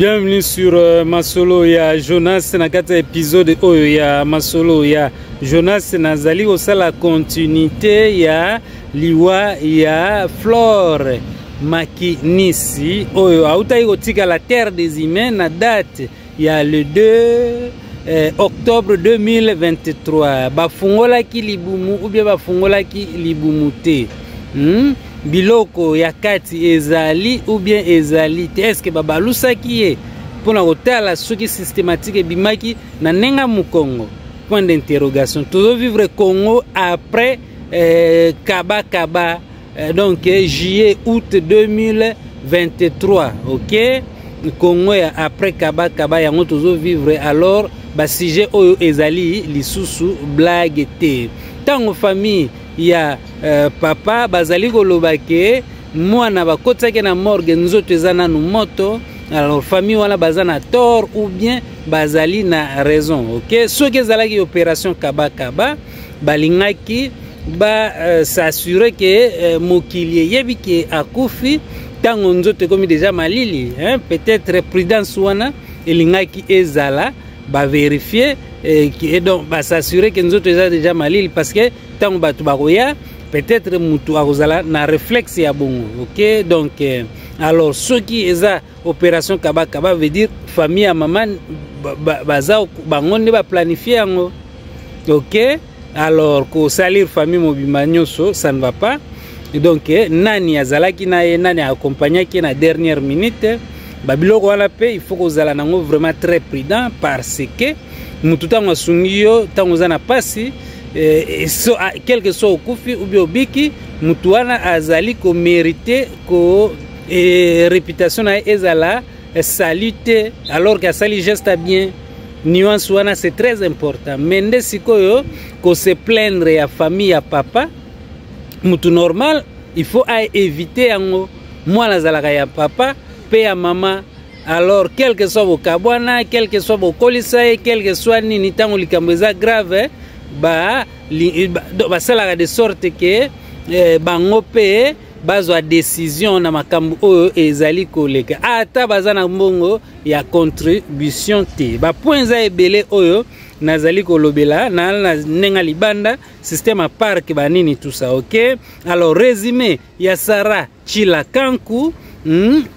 Bienvenue sur Masolo ya Jonas na kata épisode oyo ya Masolo ya Jonas nazali osala continuité ya liwa ya Flore Makinisi oyo autayi kotika la terre des humains na date ya le 2 octobre 2023 bafungolaki libumu ou bien bafungolaki libumu te biloko ya kati ezali ou bien ezali te est-ce que babalusaki ye pona kotala soki systématique bimaki na nenga mukongo point d'interrogation toujours vivre Congo après Kaba donc juillet août 2023 OK Congo ya après Kaba yango toujours vivre alors ba sujet oyo ezali lisusu blague te tango famille ya papa bazali koloba ke mwana bakotaki na morgue nzoto eza nanu moto alors famille wana baza na tort ou bien bazali na raison OK soki ezalaki opération Kaba balingaki s'assurer que mokili yebi ke akufi tango nzoto komi déjà malili peut-être prudence wana elingaki ezala vérifier et donc s'assurer que nzoto eza déjà malili parce que tango batu bakoya peut-être mutu akozala na réflexe ya bongo OK donc alors ce qui eza opération Kaba veut dire famille ya maman baza bangonde ba planifier yango OK alors ko salir famille mobima nyonso ça ne va pas et donc nani azalaki na ye nani accompagnaki na dernière minute babiloko wana pe il faut kozala nango vraiment très prudent parce que mutu tango asungi yo tango za na pasi so quel que soit okufi ou bien obiki mutu wana azali ko mériter ko réputation na ezala salute alors que sali geste bien nuance wana c'est très important mende sikoyo ko se plaindre ya famille ya papa mutu normal il faut éviter yango mwana zalaka ya papa pe ya mama alors quel que soit bokabwana quel que soit bokolisa quel que soit nini tango likambo eza grave basalaka de sorte que bango pe bazwa décision na makambo oyo ezali koleka ata baza na mbongo ya contribution te bapoint eza ebele oyo nazali kolobela na nenga libanda système à parc banini tout ça OK alors résumé ya Sarah Chilakanku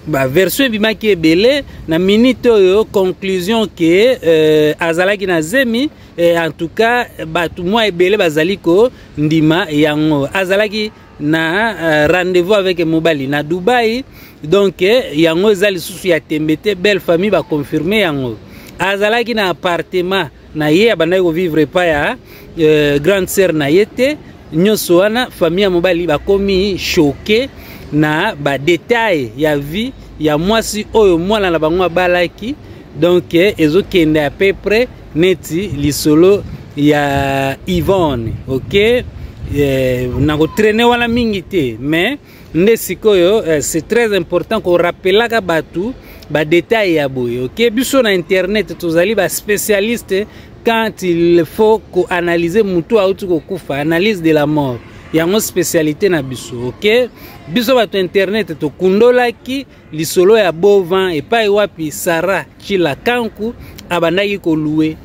version bimaki ebele na minute oyo conclusion que azalaki na zemi en tout cas batu mwa ebele bazali ko ndima yango azalaki na rendez-vous avec mobali na Dubai donc yango ezali susu ya tembete belle famille ba confirmer yango azalaki na appartement na ye abandaki ko vivre pa ya grande sœur na yete nyonso wana famille mobali ba komi choqué na ba détail ya vie ya mwasi oyo mwana na bango balaki donc ezokende à peu près neti lisolo ya Yvonne OK na ko traîner wana mingi te mais nde sikoyo c'est très important ko rappelaka batu ba détail ya boye OK biso na internet tozali ba spécialiste quand il faut ko analyser mutu auti ko kufa analyse de la mort yango spécialité na biso OK biso bato internet to kundolaki lisolo ya bovan epai wapi Sarah Chilakanku abandaki ko louer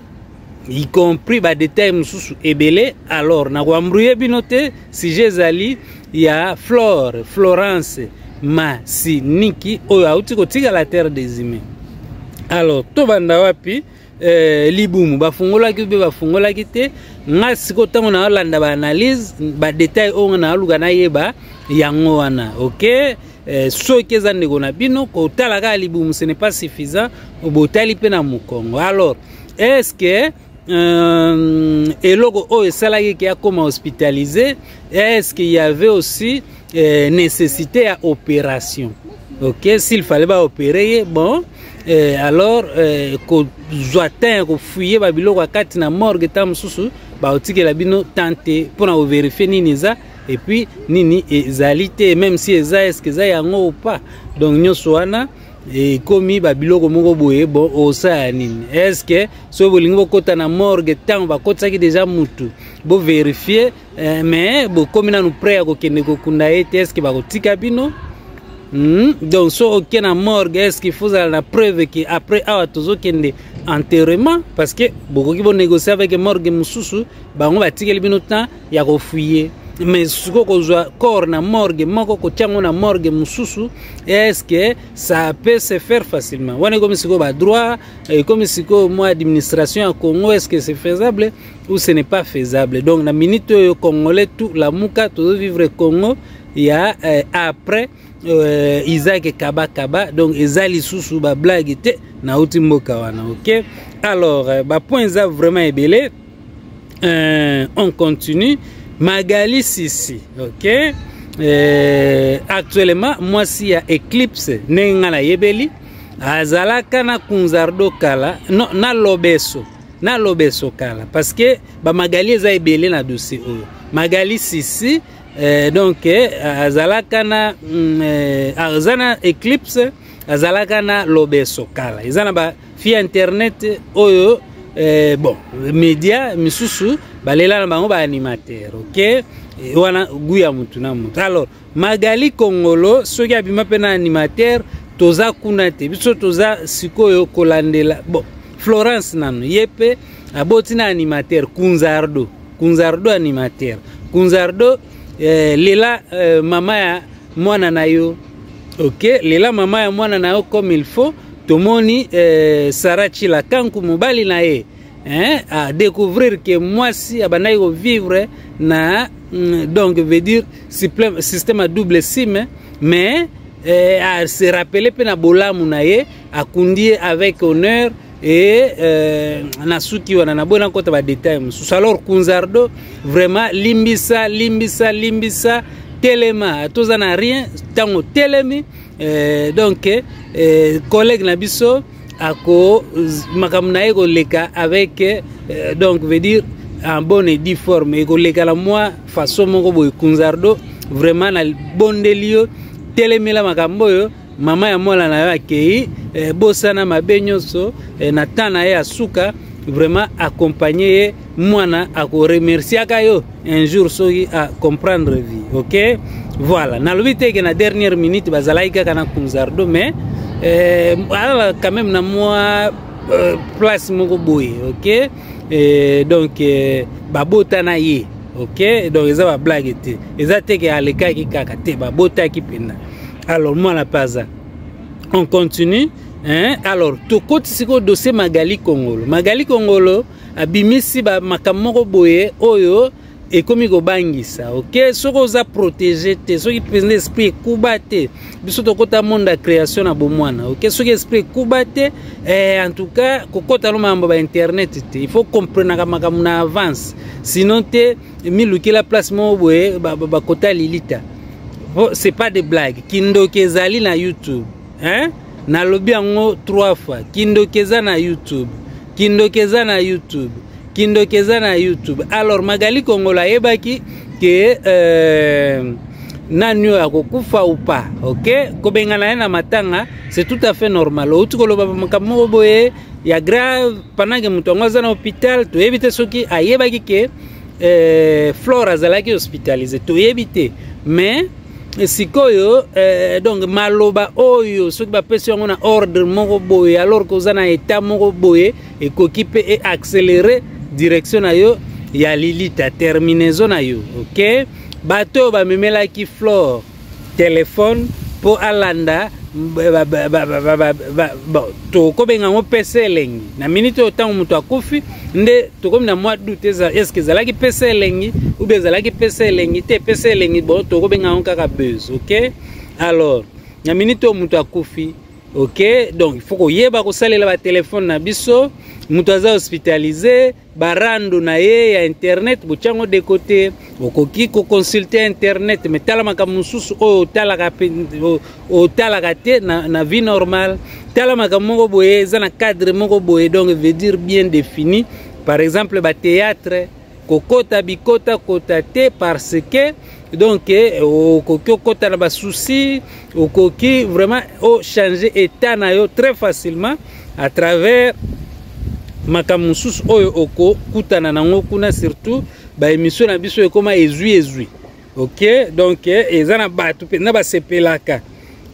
y compris ba détail mususu ebele alors na kwambruye binote sujet zali ya Florence Makinisi oyo auti kotika la terre des humains alors to banda wapi libumu bafungolaki be bafungolaki te nga siko tango na landa ba analyse ba détail o na luka na yeba yango wana OK soki eza ndeko na bino ko talaka libumu ce n'est pas suffisant obotali pe na mukongo alors est-ce que eloko oyo esalaki ki akoma hospitalisé est-ce qu'il y avait aussi nécessité à opération OK s'il fallait pas opérer bon alors ko zoatin ko fuyer ba biloko kati na morgue tam susu ba otikela bino tenter pour vérifier nini za et puis nini ezalité même si eza est-ce que za yango ou pas donc nyonso wana komi ba biloko moko boye bon osa nini est-ce que so bolingo bokota na morgue tango bakotaki déjà mutu bo vérifier mais bo komi na nous prêt ko kende ko kunda ete est-ce que bakotika bino Donc so ok na morgue est-ce qu'il faut la preuve que après awa tozokende enterrement parce que beaucoup qui vont négocier avec morgue mususu bango batikeli bino temps ya kofuye mais siko kozwa corps na morgue moko kotiango na morgue mususu est-ce que ça peut se faire facilement wana comme siko ba droit et comme siko moi administration à Congo est-ce que c'est faisable ou ce n'est pas faisable donc na minute congolais tout la muka to vivre Congo il y a après Isaac Kaba donc ezali susu ba blague te na utimboka wana OK alors ba point ça vraiment ébélé on continue Magali Sissi, ok. Actuellement, moi si y a Eclipse, nengana yebeli, azalaka na kunzardo kala, non na lobeso kala, parce que ba Magali eza ebele na dossier oyo. Magali Sissi, donc azalaka na azana Eclipse, azalaka na lobeso kala. Ezana ba fi internet oyo. Bon, média misusu balela na bango ba animateur, OK? Wana guya mutu na mutu. Alors, Magali Kongolo soki abima pe na animateur toza kuna te. Biso toza sikoyo kolandela. Bon, Florence nanu yepe aboti na animateur Kunzardo animateur. Kunzardo lela mama ya mwana na yo. OK? Lela mama ya mwana na yo comme il faut. Tomoni Sarachi la kanku mobali na ye à découvrir que moi si abanaï vivre na donc veut dire système à double sim mais à se rappeler pe na bolamu na ye à kundi avec honneur et nasuki wana na bona kota ba détail mususu alors Kunzardo vraiment limbisa telema toza na rien tango telemi donc collègue Nabiso ako makamna ego leka avec donc veut dire en bonne et due forme ego leka la moi façon moko boy Kunzardo vraiment na bon délire telemela makambo yo mama ya mola na yo akei bosana mabenyoso na tana ya suka vraiment accompagner mwana ako remercier kayo un jour soki à comprendre vie OK voilà na lobite que na dernière minute bazalaika kana Kunzardo mais quand même na moi place moko boye OK donc babota na ye OK donc eza ba blague te eza te ke aleka ki kaka te babota ki pena alors moi la paza on continue alors tokoti siko dossier Magali Kongolo abimisi ba makamoko boye oyo ekomi ko bangisa OK soko za protéger te soki pende esprit kubate biso tokota monde création na bomwana OK soki esprit kubate en tout cas kokota no mambo ba internet te il faut comprendre ka makamu na avance sinon te miluki la place mo boye ba kota lilita c'est pas des blagues Kindokezali na YouTube na lobi yango 3 fois Kindokeza na YouTube alors Magali Kongolo yebaki que nanyo akokufa ou pas OK kobengana na matanga c'est tout à fait normal utukolo baba makamo boye ya grave pendant que mutongo za na hôpital to éviter soki ayebaki que Flora zalaki hospitalisé to éviter mais sikoyo donc maloba oyo soki bapesi yango na ordre moko boye alors koza na état moko boye ekoki pe e accélérer direction na yo ya lilita terminaison na yo OK bato ba memela ki Flore téléphone po alanda bon to ko benga ngo PC lengi na minute otango muto akufi nde to komi na mois d'août est-ce que zalaki PC lengi ou bien zalaki PC lengi te PC lengi bon to ko benga ngo kaka buzz OK alors na minute muto akufi OK donc il faut ko yeba ko salela ba téléphone na biso muto aza hospitalisé barando na ye ya internet bochango de côté okoki ko consulter internet mais tala makamususu o tala te na vie normale tala makamoko boye za na cadre moko boye donc veut dire bien défini par exemple ba théâtre kokota bikota kota te parce que donc okoki okota na ba souci okoki vraiment o changer état na yo très facilement à travers makamususu oyo oko kutana nango kuna surtout ba émission na biso ekoma ezui OK donc ezana batu pe na ba sepelaka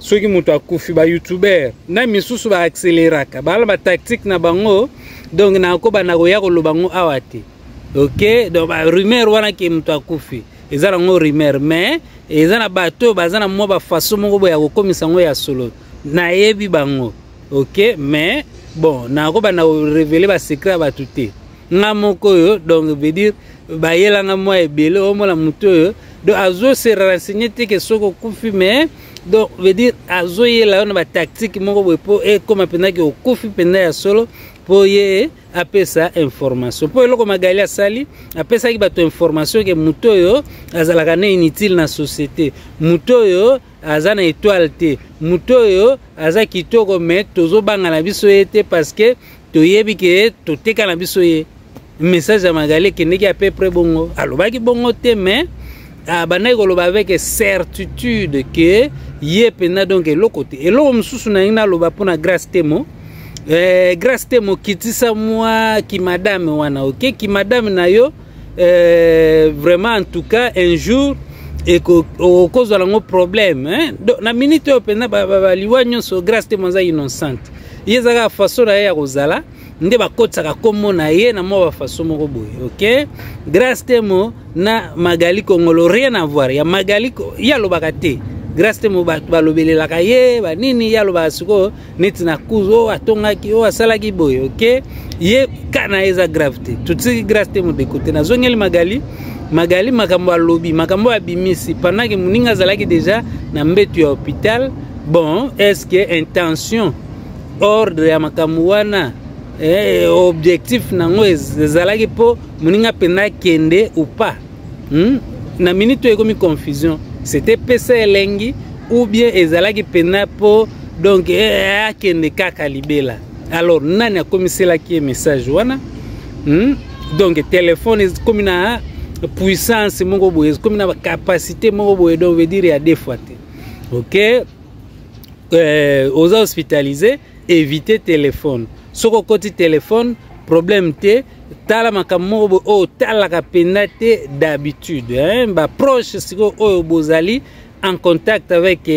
soki moto akufi ba youtuber na misusu ba accéléraka bala ba tactique na bango donc na ko bana ko ya ko lobango awate. OK, donc ba rumeur wana ke moto akufi ezala ngo rumeur mais ezana bato bazana mo ba façon moko ya ko komisa ngo ya solo na yebi bango. OK, mais bon na ko bana révéler ba secret ba tuté nga moko yo donc veut dire ba yela nga mo ebele o mo la moto yo donc azo se renseigner te ke soko kufi mais donc veut dire azo yela na ba tactique moko boy po e comme pena ke okufi pena ya solo po ye apesa information po eloko magali asali apesa ki bato information ke moto yo azalaka ne inutile na société, moto yo azana étoile te, moto yo aza kitoko mais tozo banga na biso ete parce que toyebi ke toteka na biso ye. Message à magali ke ndeki à peu près bongo alobaki bongo te mais bana koloba avec certitude que ye pena donc eloko te eloko mosusu na ina loba pona grâce temo grâce temo kitisa moi ki madame wana. OK, ki madame na yo vraiment en tout cas un jour et au cause de lango problème donc na minute yo pena liwa nyonso grâce temo za innocente yezaka façon na ya kozala nde bakotsaka komo na ye na mo ba façon moko boye. OK, grâce temo na magali kongolo rien à voir ya magali ya lobaka te grâce temo balobelelaka ye ba nini ya lobaka siko neti na kuzo atongaki o asalaki boye. OK, ye kana eza gravité tutsi grâce temo de côté na zongeli magali makambo alobi makambo abimisi pendant que muninga zalaki déjà na mbetu ya hôpital. Bon, est-ce que intention ordre ya makambo wana objectif nango ezalaki po muninga pena kende ou pas na minute ekomi confusion c'était pesa elengi ou bien ezalaki pena po donc akende kaka libela. Alors nani akomiselaki message wana donc téléphone comme na puissance moko boye comme na capacité moko boye donc veut dire ya deux fois te. OK, aux hospitalisés éviter téléphone soko koti téléphone problème te tala makambo o tala ka penate d'habitude ba proche siko o bozali en contact avec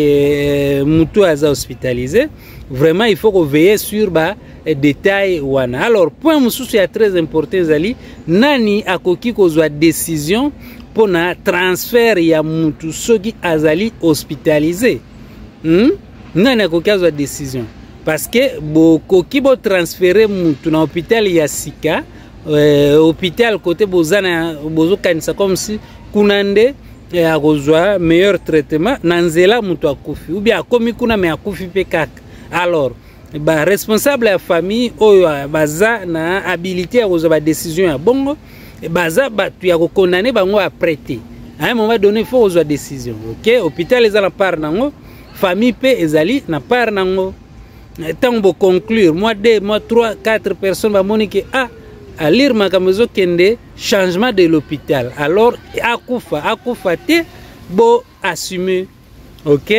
mutu aza hospitalisé vraiment il faut qu'on veille sur ba détail wana. Alors point mususu ya très important zali nani akoki kozwa décision pona transfert ya mutu soki azali hospitalisé nani akoki azwa décision parce que bokoki bo transférer mutu na hôpital ya sika hôpital côté bozana bozo kanisa comme si kunande akozwa meilleur traitement na nzela mutu akufi ou bien akomi kuna me akufi pe kaka. Alors ba responsable ya famille oyo baza na habilité ya kozwa ba décision ya bongo baza batu ya ko condamner bango à prêter à un moment donné il faut kozwa décision. OK, hôpital eza na part nango famille pe ezali na part nango. Tant pour conclure, moi 2, moi 3, 4 personnes va moniquer à lire ma camiso kende changement de l'hôpital. Alors akufa te bo assumer. OK,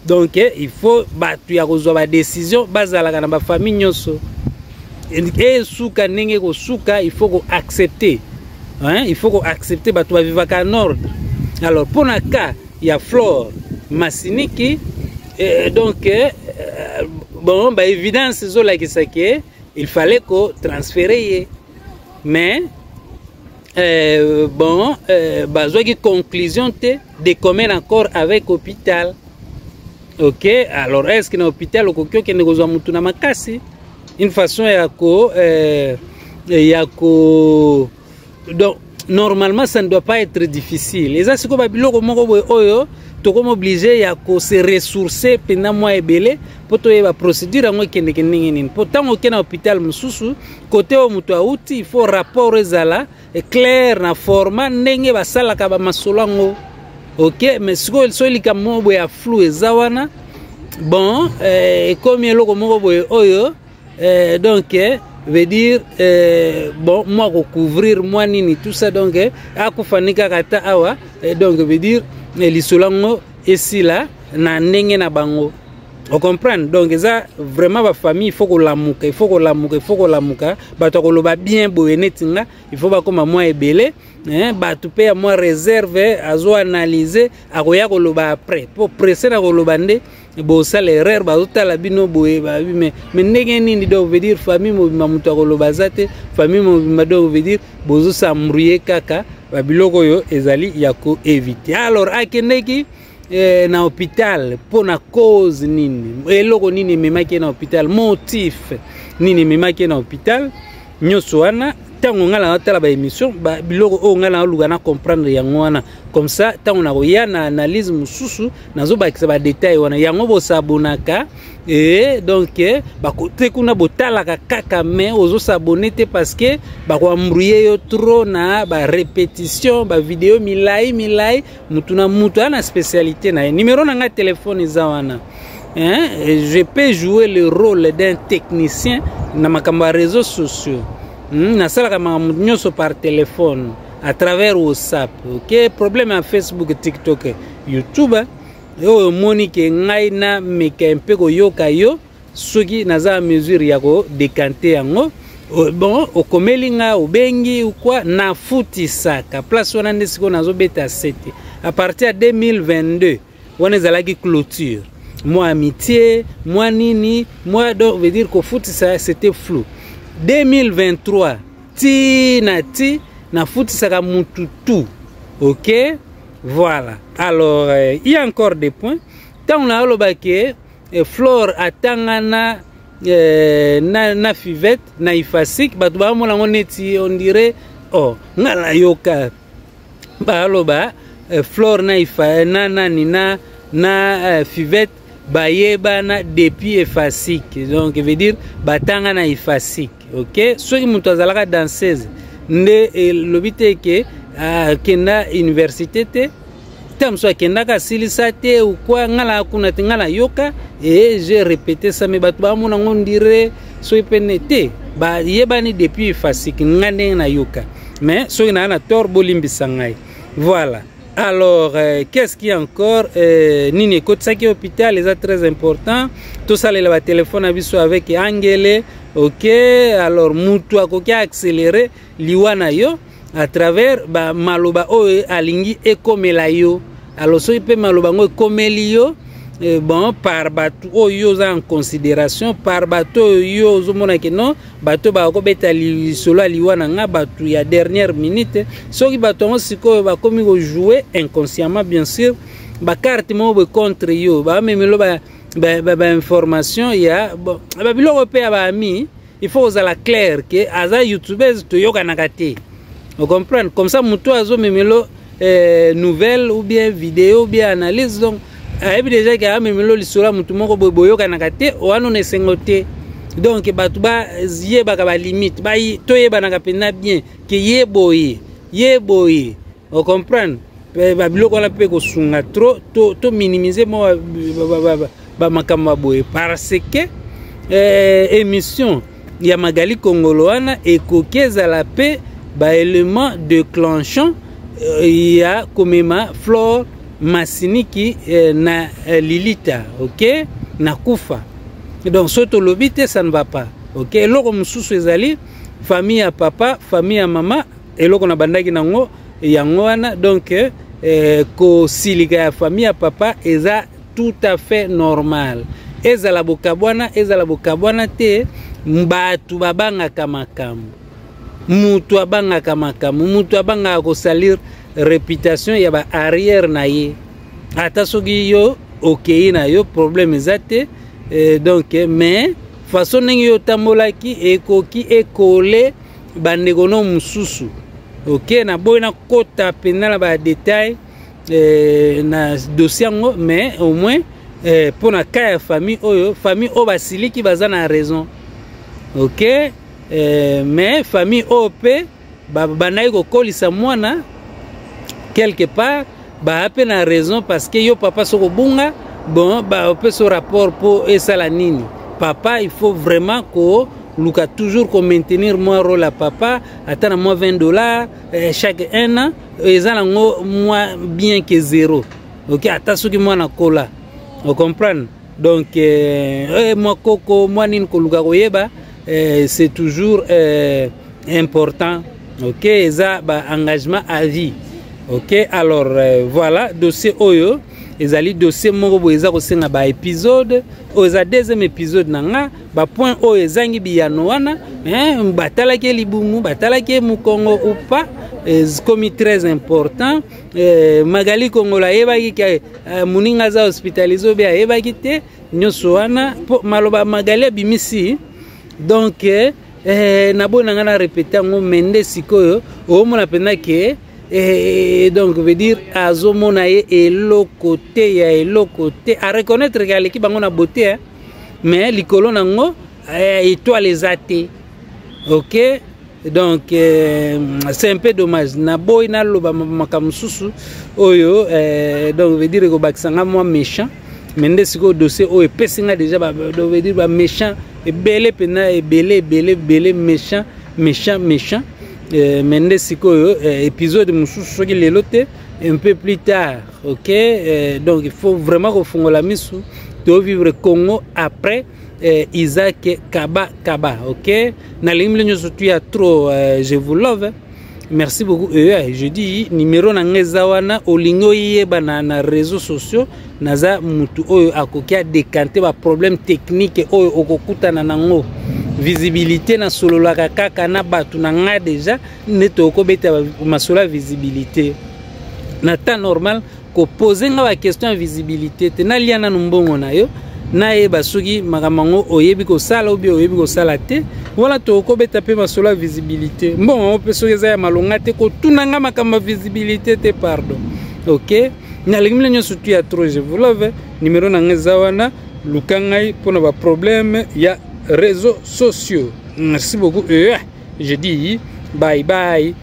donc il faut battre ya kozwa décision bazala kana ba famille nyonso. Et suka nenge ko suka il faut ko accepter. Il faut ko accepter battu va vivre en ordre. Alors pour na cas il y a Flore Masiniki donc bon bah évidence zola ki sake il fallait ko transférer mais bon bazo ki conclusion te de commun accord avec hôpital. OK, alors est-ce que na hôpital okokyo ke nekozwa mutu na makasi une façon ya ko donc normalement ça ne doit pas être difficile. Les asiko ba biloko moko boy oyo to comme obligé ya ko se ressourcer pendant mois ebele pour to ba procédure ngo kende nini pourtant au na hôpital mususu côté o mutu auti il faut rapport ezala clair na format ndenge basala ka ba masolango. OK, mais siko so lika mobo ya flou ezawana bon comme eloko moko boy oyo donc veut dire bon moi recouvrir moi nini tout ça donc akufanika kata awa donc veut dire lisolango ici là na ndenge na bango on comprend. Donc ça vraiment ba famille il faut ko lamuka bato ko loba bien boye netinga il faut ba comme moi ebele bato pe moi réserve azo analyser akoya ko loba après pour presser na ko loba nde bosa l'erreur bazotala bino boye mais ndenge nini donc veut dire famille mobimba mutu akoloba te famille mobimba donc veut dire bozo s'embrouiller kaka babiloko yo ezali ya ko éviter. Alors akendeki na hôpital pona cause nini eloko nini memaki na hôpital motif nini memaki na hôpital nyoso wana tango ngala natala ba émission ba biloko o ngala luga na comprendre yango wana comme ça tango na koya na analyse mususu nazo ba kisa ba détail wana yango bo sabonaka et donc ba côté kuna botalaka kaka mais ozo s'abonner te parce que ba ko embrouiller yo trop na ba répétition ba vidéo milai mutu na mutu ana spécialité na numéro na nga téléphone za wana. Je peux jouer le rôle d'un technicien na makamba réseaux sociaux. Nasalaka makambo par téléphone à travers WhatsApp. OK, problème à Facebook, TikTok, YouTube. Yo moni ke ngai na meka mpe ko yoka yo soki naza mesure ya ko décanter yango. Bon, okomeli nga obengi ou quoi na futisaka place wana ndesiko nazo beta 7 à partir de 2022 wana ezalaki clôture. Moi amitié, moi nini, moi donc veut dire que foot ça c'était flou. 2023 ti na foot ça mutu tout. OK? Voilà. Alors il y a encore des points. Tant on a lobake Flore atangana na fivette na ifasik batu ba mo la neti on dirait oh ngala yoka ba loba Flore na ifa na fivette bayebana depuis efasik donc veut dire batanga na efasik. OK, soki mutu azalaka danseuse nde lobite ke kenda université te tamso kenda ka silisa te ou quoi ngala kuna ngala yoka et j'ai répété ça mais batu ba mona ngondire so penete ba yebani depuis efasik ngane na yoka mais soki na tor bolimbisa ngai. Voilà. Alors, qu'est-ce qu'il y a encore? Nini Kotsaki hôpital, c'est très important. Tout ça, le téléphone avec Angele. OK. Alors, Moutou a accéléré liwana yo à travers maloba o alingi ekomela yo. Alors, so peut maloba ngo komelio. Bon, par bateau oyo en considération par bateau yo zomona ke non bateau ba ko beta li solo liwana nga bateau ya dernière minute soki bateau siko ba komi ko jouer inconsciemment bien sûr ba carte mo be contre yo ba memelo ba information ya bon ba biloko pe ba ami il faut aux la clair que aza youtubeuse to yoka nakate vous comprenez comme ça muto azo memelo nouvelle ou bien vidéo ou bien analyse donc ayebi déjà que amemelo lisura mutu moko boyoka na kate wano ne sengote donc batu ba yeba ka ba limite ba to yeba na kapena bien que yeboye on comprend ba biloko la pe ko sunga trop to minimiser mo ba makamba boye parce que émission ya Magali Kongolo wana ekokeza la paix ba élément déclenchant ya komema Flore Masiniki na Lilita, OK, na kufa. Donc soto lobite ça ne va pas. OK, eloko mususu ezali famille ya papa, famille ya mama, eloko na bandaki nango yango wana donc ko silika ya famille ya papa eza tout à fait normal. Ezala bokabwana te mbatu babanga makambo. Mutu abanga makambo, mutu abanga ko salir réputation ya ba arrière na ye ata soki yo OK na yo problème ezate donc mais façon ndenge yo tambolaki ekoki ekole bandeko no mususu. OK na boy na kota penala ba détail na dossier ngo mais au moins pour na ka famille oyo famille o basiliki baza na raison. OK mais famille OP banayi ko kolisa mwana quelque part ba ape na raison parce que yo papa soko bunga bon ba peut ce rapport pour esala nini papa il faut vraiment ko luka toujours ko maintenir moi rôle à papa atana moi $20 chaque un an ezala ngo moi bien que zéro. OK ata soki moi na kola on comprend donc moi koko moi nini ko luka ko yeba c'est toujours important. OK eza ba engagement à vie. OK alors voilà dossier oyo ezali dossier moko boye eza kosenga ba épisode oyo eza deuxième épisode na nga ba point oyo ezangi biyano wana batalaki libumu batalaki mukongo ou pas comme très important Magali Kongola yebaki ke muninga za hospitalisé obe yebaki te nyonso wana maloba Magali bimisi donc nabona nga na répéter ngo mende sikoyo o mona pena ke donc veut dire azomona ye eloko te ya eloko te à reconnaître que l'équipe bango na beauté mais likolo nango étoile ezate OK donc c'est un peu dommage na boy na loba makamususu oyo donc veut dire ko bakisanga moi méchant mais nde siko dossier oyo pesinga déjà veut dire ba méchant ebele pena ebele méchant mais nde sikoyo épisode mususu soki lelo te un peu plus tard OK donc il faut vraiment refongola misu de vivre Congo après Isaac Kaba OK na limle nyoso tu ya trop je vous love merci beaucoup je dis numéro na ngeza wana olingo yeba na réseaux sociaux naza mutu oyo akokia décanter ba problème technique oyo okokutana nango visibilité na sololaka kaka na batu na nga déjà neto ko beta masola visibilité na temps normal ko poser nga ba question ya visibilité te na liana numbongo na yo na yeba soki makamango oyebi ko sala obi oyebi ko sala te wala to ko beta pe masola visibilité bon pe soki za ya malonga te ko tunanga makamba visibilité te pardon OK na lingimle nyoso tu ya trop je vous love numéro na ngeza wana lukangai pona ba problème ya réseaux sociaux. Merci beaucoup. Je dis bye bye.